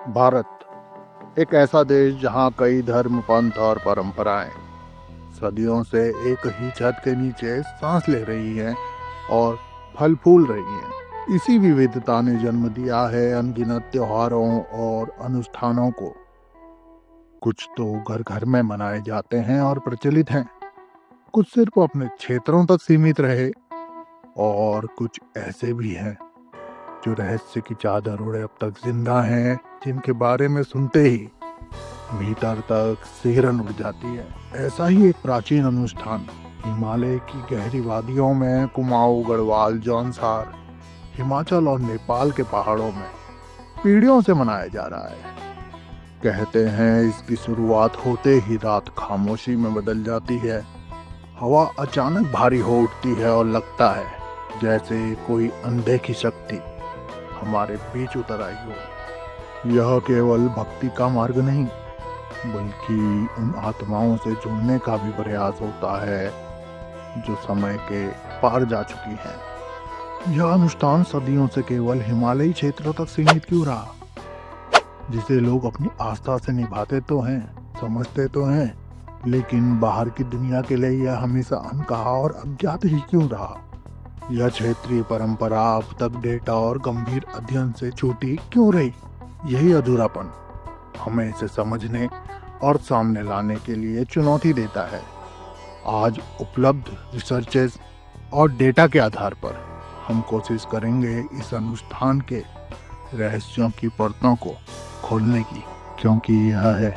भारत एक ऐसा देश जहां कई धर्म, पंथ और परंपराएं सदियों से एक ही छत के नीचे सांस ले रही हैं और फल फूल रही हैं। इसी विविधता ने जन्म दिया है अनगिनत त्योहारों और अनुष्ठानों को। कुछ तो घर घर में मनाए जाते हैं और प्रचलित हैं, कुछ सिर्फ अपने क्षेत्रों तक सीमित रहे और कुछ ऐसे भी हैं जो रहस्य की चादर ओढ़े अब तक जिंदा हैं, जिनके बारे में सुनते ही भीतर तक सिहरन उड़ जाती है। ऐसा ही एक प्राचीन अनुष्ठान हिमालय की गहरी वादियों में कुमाऊं, गढ़वाल, जौनसार, हिमाचल और नेपाल के पहाड़ों में पीढ़ियों से मनाया जा रहा है। कहते हैं इसकी शुरुआत होते ही रात खामोशी में बदल जाती है। हवा अचानक भारी हो उठती है और लगता है जैसे कोई अनदेखी शक्ति हमारे बीच उतर आई हो। यह केवल भक्ति का मार्ग नहीं, बल्कि उन आत्माओं से जुड़ने का भी प्रयास होता है जो समय के पार जा चुकी हैं। यह अनुष्ठान सदियों से केवल हिमालयी क्षेत्र तक सीमित क्यों रहा, जिसे लोग अपनी आस्था से निभाते तो हैं, समझते तो हैं, लेकिन बाहर की दुनिया के लिए यह हमेशा अनकहा और अज्ञात ही क्यों रहा। यह क्षेत्रीय परंपरा अब तक डेटा और गंभीर अध्ययन से छूटी क्यों रही। यही अधूरापन हमें इसे समझने और सामने लाने के लिए चुनौती देता है। आज उपलब्ध रिसर्चेस और डेटा के आधार पर हम कोशिश करेंगे इस अनुष्ठान के रहस्यों की परतों को खोलने की, क्योंकि यह है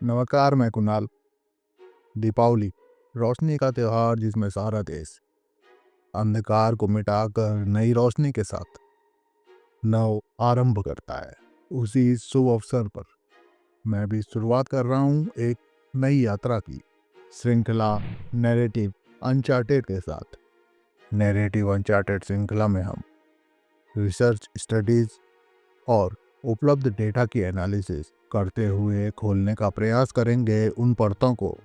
नमस्कार, मैं कुणाल। दीपावली रोशनी का त्योहार जिसमें सारा देश अंधकार को मिटाकर नई रोशनी के साथ नव आरंभ करता है। उसी शुभ अवसर पर मैं भी शुरुआत कर रहा हूँ एक नई यात्रा की श्रृंखला नैरेटिव अनचार्टेड के साथ। नैरेटिव अनचार्टेड श्रृंखला में हम रिसर्च स्टडीज और उपलब्ध डेटा की एनालिसिस करते हुए खोलने का प्रयास करेंगे उन परतों को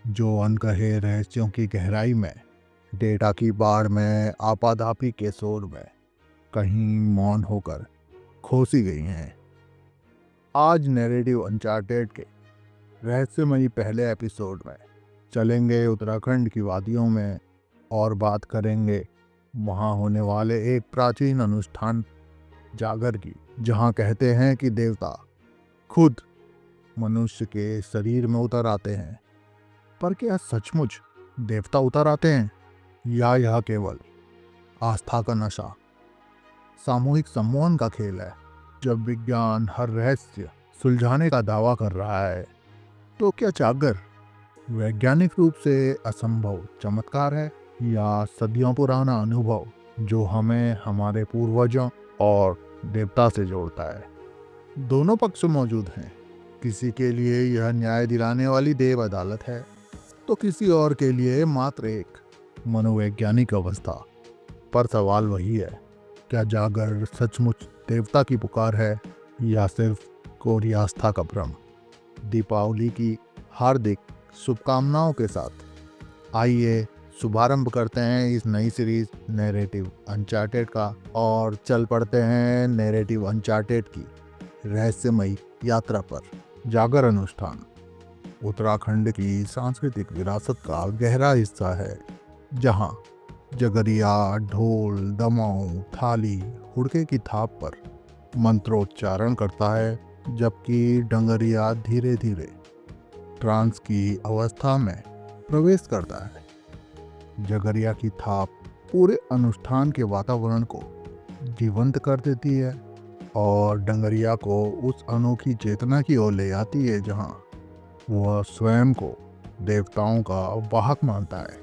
जो अनकहे रहस्यों की गहराई में, डेटा की बाढ़ में, आपाधापी के शोर में कहीं मौन होकर खोसी गई हैं। आज नैरेटिव अनचार्टेड के रहस्यमयी पहले एपिसोड में चलेंगे उत्तराखंड की वादियों में और बात करेंगे वहाँ होने वाले एक प्राचीन अनुष्ठान जागर की, जहाँ कहते हैं कि देवता खुद मनुष्य के शरीर में उतर आते हैं। पर क्या सचमुच देवता उतर आते हैं या यह केवल आस्था का नशा, सामूहिक सम्मोहन का खेल है। जब विज्ञान हर रहस्य सुलझाने का दावा कर रहा है, तो क्या जागर वैज्ञानिक रूप से असंभव चमत्कार है या सदियों पुराना अनुभव जो हमें हमारे पूर्वजों और देवता से जोड़ता है। दोनों पक्ष मौजूद हैं। किसी के लिए यह न्याय दिलाने वाली देव अदालत है, तो किसी और के लिए मात्र एक मनोवैज्ञानिक अवस्था। पर सवाल वही है, क्या जागर सचमुच देवता की पुकार है या सिर्फ कोरी आस्था का भ्रम। दीपावली की हार्दिक शुभकामनाओं के साथ आइए शुभारंभ करते हैं इस नई सीरीज नैरेटिव अनचार्टेड का और चल पड़ते हैं नैरेटिव अनचार्टेड की रहस्यमयी यात्रा पर। जागर अनुष्ठान उत्तराखंड की सांस्कृतिक विरासत का गहरा हिस्सा है, जहां जगरिया ढोल, दमाऊ, थाली, हुड़के की थाप पर मंत्रोच्चारण करता है, जबकि डंगरिया धीरे धीरे ट्रांस की अवस्था में प्रवेश करता है। जगरिया की थाप पूरे अनुष्ठान के वातावरण को जीवंत कर देती है और डंगरिया को उस अनोखी चेतना की ओर ले आती है जहां वह स्वयं को देवताओं का वाहक मानता है।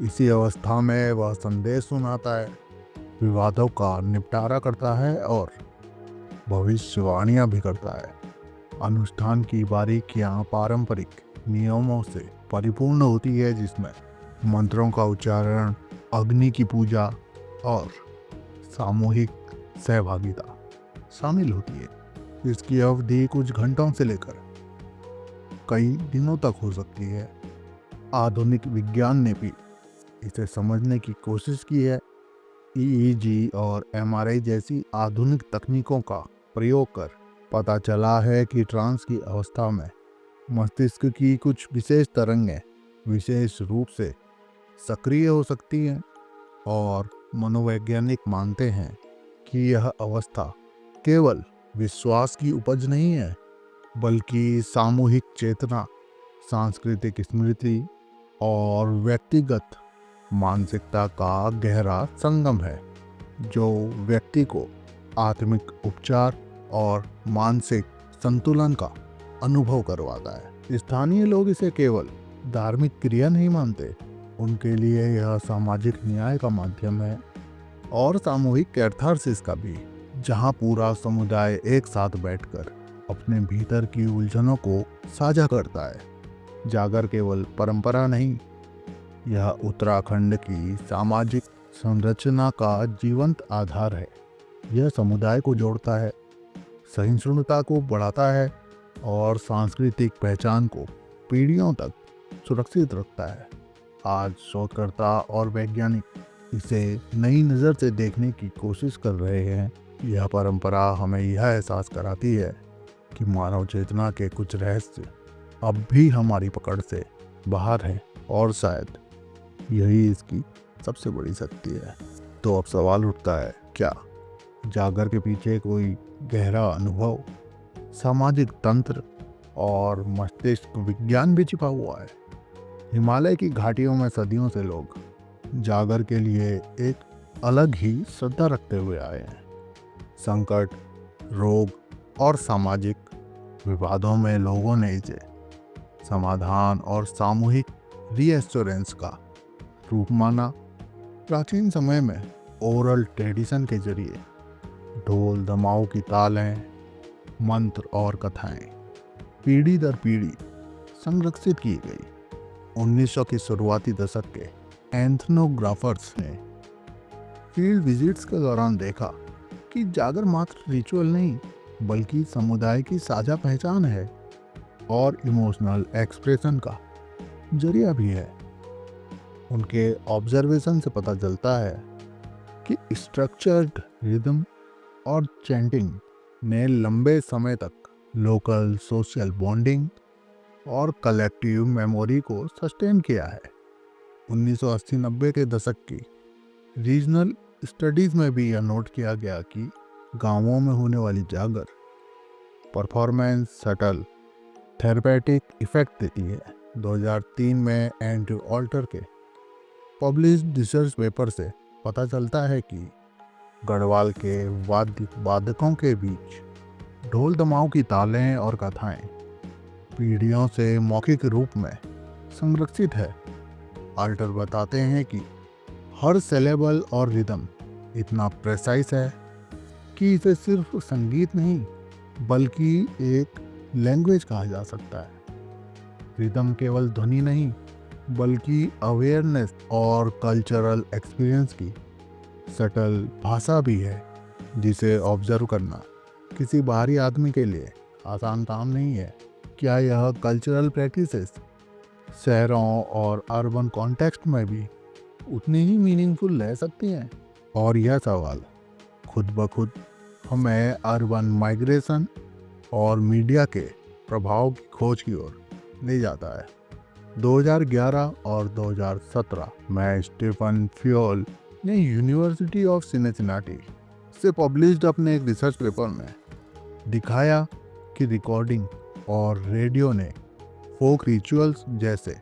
इसी अवस्था में वह संदेश सुनाता है, विवादों का निपटारा करता है और भविष्यवाणियां भी करता है। अनुष्ठान की बारीकियां पारंपरिक नियमों से परिपूर्ण होती है, जिसमें मंत्रों का उच्चारण, अग्नि की पूजा और सामूहिक सहभागिता शामिल होती है। इसकी अवधि कुछ घंटों से लेकर कई दिनों तक हो सकती है। आधुनिक विज्ञान ने भी इसे समझने की कोशिश की है। ईईजी और एमआरआई जैसी आधुनिक तकनीकों का प्रयोग कर पता चला है कि ट्रांस की अवस्था में मस्तिष्क की कुछ विशेष तरंगें विशेष रूप से सक्रिय हो सकती हैं और मनोवैज्ञानिक मानते हैं कि यह अवस्था केवल विश्वास की उपज नहीं है, बल्कि सामूहिक चेतना, सांस्कृतिक स्मृति और व्यक्तिगत मानसिकता का गहरा संगम है, जो व्यक्ति को आत्मिक उपचार और मानसिक संतुलन का अनुभव करवाता है। स्थानीय लोग इसे केवल धार्मिक क्रिया नहीं मानते, उनके लिए यह सामाजिक न्याय का माध्यम है और सामूहिक कैथार्सिस का भी, जहां पूरा समुदाय एक साथ बैठकर अपने भीतर की उलझनों को साझा करता है। जागर केवल परंपरा नहीं, यह उत्तराखंड की सामाजिक संरचना का जीवंत आधार है। यह समुदाय को जोड़ता है, सहिष्णुता को बढ़ाता है और सांस्कृतिक पहचान को पीढ़ियों तक सुरक्षित रखता है। आज शोधकर्ता और वैज्ञानिक इसे नई नज़र से देखने की कोशिश कर रहे हैं। यह परंपरा हमें यह एहसास कराती है कि मानव चेतना के कुछ रहस्य अब भी हमारी पकड़ से बाहर हैं और शायद यही इसकी सबसे बड़ी शक्ति है। तो अब सवाल उठता है, क्या जागर के पीछे कोई गहरा अनुभव, सामाजिक तंत्र और मस्तिष्क विज्ञान भी छिपा हुआ है? हिमालय की घाटियों में सदियों से लोग जागर के लिए एक अलग ही श्रद्धा रखते हुए आए हैं। संकट, रोग और सामाजिक विवादों में लोगों ने इसे समाधान और सामूहिक रीएस्टोरेंस का रूप माना। प्राचीन समय में ओरल ट्रेडिशन के जरिए ढोल दमाऊ की तालें, मंत्र और कथाएं पीढ़ी दर पीढ़ी संरक्षित की गई। 1900 की शुरुआती दशक के एंथनोग्राफर्स ने फील्ड विजिट्स के दौरान देखा कि जागर मात्र रिचुअल नहीं, बल्कि समुदाय की साझा पहचान है और इमोशनल एक्सप्रेशन का जरिया भी है। उनके ऑब्जर्वेशन से पता चलता है कि स्ट्रक्चर्ड रिदम और चैंटिंग ने लंबे समय तक लोकल सोशल बॉन्डिंग और कलेक्टिव मेमोरी को सस्टेन किया है। 1980-90 के दशक की रीजनल स्टडीज में भी यह नोट किया गया कि गांवों में होने वाली जागर परफॉर्मेंस सटल थेरेपेटिक इफेक्ट देती है। 2003 में एंड्रयू ऑल्टर के पब्लिश्ड रिसर्च पेपर से पता चलता है कि गढ़वाल के वादकों के बीच ढोल दमाऊ की तालें और कथाएं पीढ़ियों से मौखिक रूप में संरक्षित है। ऑल्टर बताते हैं कि हर सिलेबल और रिदम इतना प्रेसाइज है कि इसे सिर्फ संगीत नहीं, बल्कि एक लैंग्वेज कहा जा सकता है। रिदम केवल ध्वनि नहीं, बल्कि अवेयरनेस और कल्चरल एक्सपीरियंस की सटल भाषा भी है, जिसे ऑब्जर्व करना किसी बाहरी आदमी के लिए आसान काम नहीं है। क्या यह कल्चरल प्रैक्टिसेस शहरों और अर्बन कॉन्टेक्स्ट में भी उतनी ही मीनिंगफुल रह सकती हैं? और यह सवाल खुद ब खुद हमें अर्बन माइग्रेशन और मीडिया के प्रभाव की खोज की ओर ले जाता है। 2011 और 2017 में स्टीफन फ्योल ने यूनिवर्सिटी ऑफ सिनसिनाटी से पब्लिश्ड अपने एक रिसर्च पेपर में दिखाया कि रिकॉर्डिंग और रेडियो ने फोक रिचुअल्स जैसे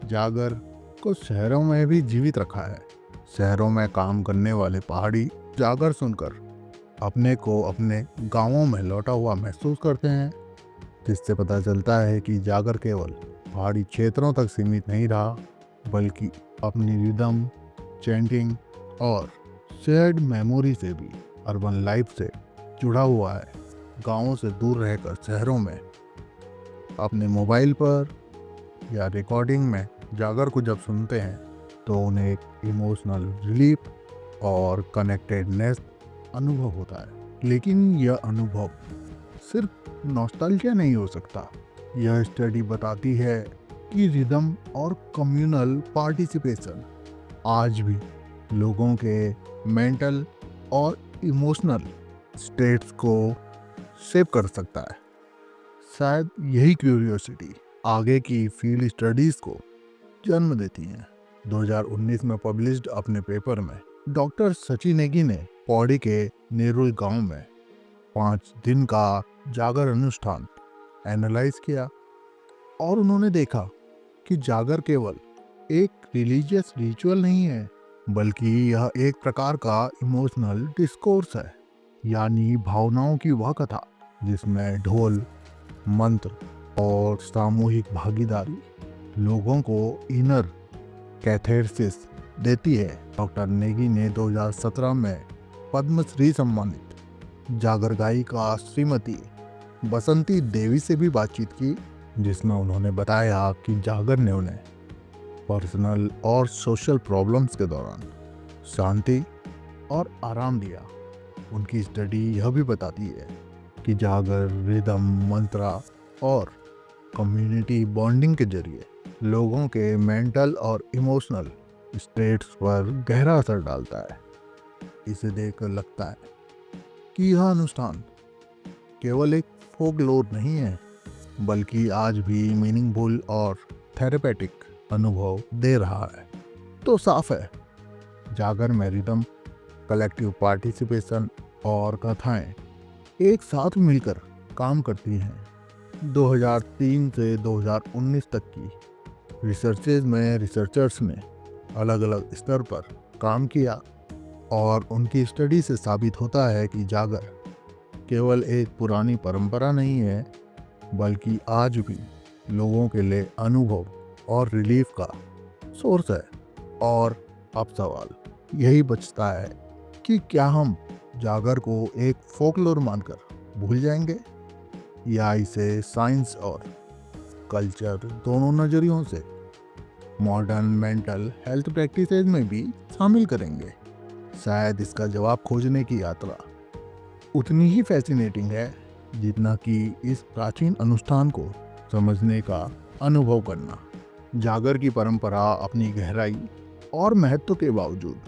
जागर को शहरों में भी जीवित रखा है। शहरों में काम करने वाले पहाड़ी जागर सुनकर अपने को अपने गांवों में लौटा हुआ महसूस करते हैं, जिससे पता चलता है कि जागर केवल पहाड़ी क्षेत्रों तक सीमित नहीं रहा, बल्कि अपनी रिदम, चैंटिंग और शेयर्ड मेमोरी से भी अर्बन लाइफ से जुड़ा हुआ है। गांवों से दूर रहकर शहरों में अपने मोबाइल पर या रिकॉर्डिंग में जागर को जब सुनते हैं तो उन्हें एक इमोशनल रिलीफ और कनेक्टेडनेस अनुभव होता है। लेकिन यह अनुभव सिर्फ नॉस्टैल्जिया नहीं हो सकता। यह स्टडी बताती है कि रिदम और कम्युनल पार्टिसिपेशन आज भी लोगों के मेंटल और इमोशनल स्टेट्स को शेप कर सकता है। शायद यही क्यूरियोसिटी आगे की फील्ड स्टडीज को जन्म देती हैं। 2019 में पब्लिश्ड अपने पेपर में डॉक्टर सची नेगी ने पौड़ी के नेरुल गांव में 5 दिन का जागर अनुष्ठान एनालाइज किया और उन्होंने देखा कि जागर केवल एक रिलीजियस रिचुअल नहीं है, बल्कि यह एक प्रकार का इमोशनल डिस्कोर्स है, यानी भावनाओं की वह कथा जिसमें ढोल, मंत्र और सामूहिक भागीदारी लोगों को इनर कैथेरसिस देती है। डॉक्टर नेगी ने 2017 में पद्मश्री सम्मानित जागर गायिका श्रीमती बसंती देवी से भी बातचीत की, जिसमें उन्होंने बताया कि जागर ने उन्हें पर्सनल और सोशल प्रॉब्लम्स के दौरान शांति और आराम दिया। उनकी स्टडी यह भी बताती है कि जागर रिदम, मंत्रा और कम्युनिटी बॉन्डिंग के जरिए लोगों के मेंटल और इमोशनल स्टेट्स पर गहरा असर डालता है। इसे देखकर लगता है कि यह अनुष्ठान केवल एक फोकलोर नहीं है, बल्कि आज भी मीनिंगफुल और थेरेपेटिक अनुभव दे रहा है। तो साफ है, जागर में रिदम, कलेक्टिव पार्टिसिपेशन और कथाएं एक साथ मिलकर काम करती हैं। 2003 से 2019 तक की रिसर्चेज में रिसर्चर्स ने अलग अलग स्तर पर काम किया और उनकी स्टडी से साबित होता है कि जागर केवल एक पुरानी परंपरा नहीं है, बल्कि आज भी लोगों के लिए अनुभव और रिलीफ का सोर्स है। और अब सवाल यही बचता है कि क्या हम जागर को एक फोकलोर मानकर भूल जाएंगे या इसे साइंस और कल्चर दोनों नज़रियों से मॉडर्न मेंटल हेल्थ प्रैक्टिसेज में भी शामिल करेंगे। शायद इसका जवाब खोजने की यात्रा उतनी ही फैसिनेटिंग है जितना कि इस प्राचीन अनुष्ठान को समझने का अनुभव करना। जागर की परंपरा अपनी गहराई और महत्व के बावजूद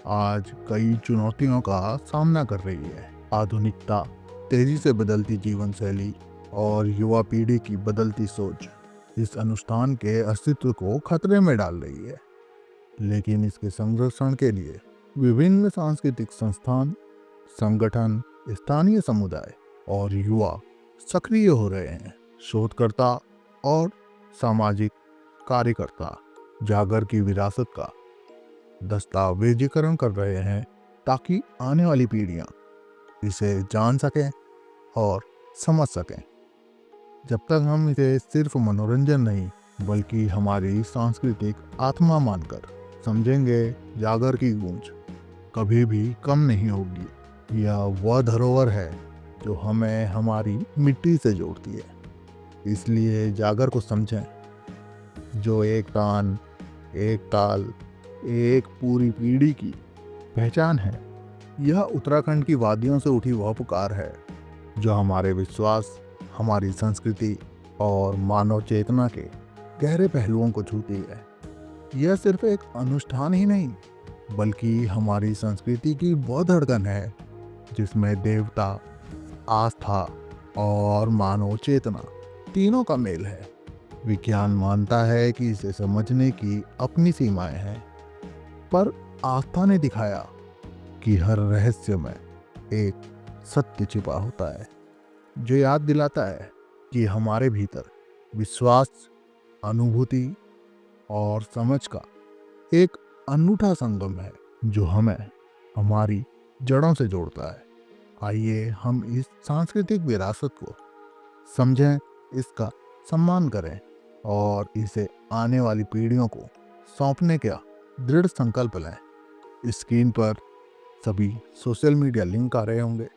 आज कई चुनौतियों का सामना कर रही है। आधुनिकता, तेजी से बदलती जीवन शैली और युवा पीढ़ी की बदलती सोच इस अनुष्ठान के अस्तित्व को खतरे में डाल रही है। लेकिन इसके संरक्षण के लिए विभिन्न सांस्कृतिक संस्थान, संगठन, स्थानीय समुदाय और युवा सक्रिय हो रहे हैं। शोधकर्ता और सामाजिक कार्यकर्ता जागर की विरासत का दस्तावेजीकरण कर रहे हैं ताकि आने वाली पीढ़ियां इसे जान सकें और समझ सकें। जब तक हम इसे सिर्फ मनोरंजन नहीं बल्कि हमारी सांस्कृतिक आत्मा मानकर समझेंगे, जागर की गूंज कभी भी कम नहीं होगी। यह वह धरोहर है जो हमें हमारी मिट्टी से जोड़ती है। इसलिए जागर को समझें, जो एक तान, एक ताल, एक पूरी पीढ़ी की पहचान है। यह उत्तराखंड की वादियों से उठी वह पुकार है जो हमारे विश्वास, हमारी संस्कृति और मानव चेतना के गहरे पहलुओं को छूती है। यह सिर्फ एक अनुष्ठान ही नहीं, बल्कि हमारी संस्कृति की वह धड़कन है जिसमें देवता, आस्था और मानव चेतना तीनों का मेल है। विज्ञान मानता है कि इसे समझने की अपनी सीमाएं हैं, पर आस्था ने दिखाया कि हर रहस्य में एक सत्य छिपा होता है जो याद दिलाता है कि हमारे भीतर विश्वास, अनुभूति और समझ का एक अनूठा संगम है जो हमें हमारी जड़ों से जोड़ता है। आइए हम इस सांस्कृतिक विरासत को समझें, इसका सम्मान करें और इसे आने वाली पीढ़ियों को सौंपने का दृढ़ संकल्प लें। स्क्रीन पर सभी सोशल मीडिया लिंक आ रहे होंगे,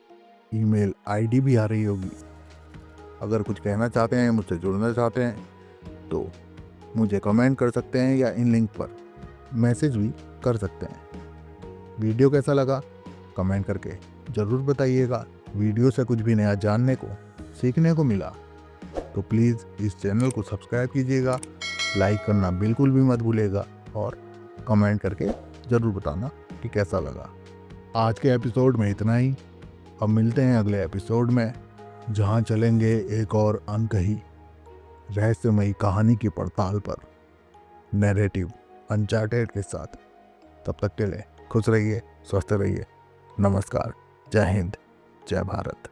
ईमेल आईडी भी आ रही होगी। अगर कुछ कहना चाहते हैं, मुझसे जुड़ना चाहते हैं तो मुझे कमेंट कर सकते हैं या इन लिंक पर मैसेज भी कर सकते हैं। वीडियो कैसा लगा कमेंट करके ज़रूर बताइएगा। वीडियो से कुछ भी नया जानने को सीखने को मिला तो प्लीज़ इस चैनल को सब्सक्राइब कीजिएगा, लाइक करना बिल्कुल भी मत भूलिएगा और कमेंट करके ज़रूर बताना कि कैसा लगा। आज के एपिसोड में इतना ही। अब मिलते हैं अगले एपिसोड में, जहां चलेंगे एक और अनकही रहस्यमयी कहानी की पड़ताल पर, नैरेटिव अनचार्टेड के साथ। तब तक के लिए खुश रहिए, स्वस्थ रहिए। नमस्कार, जय हिंद, जय भारत।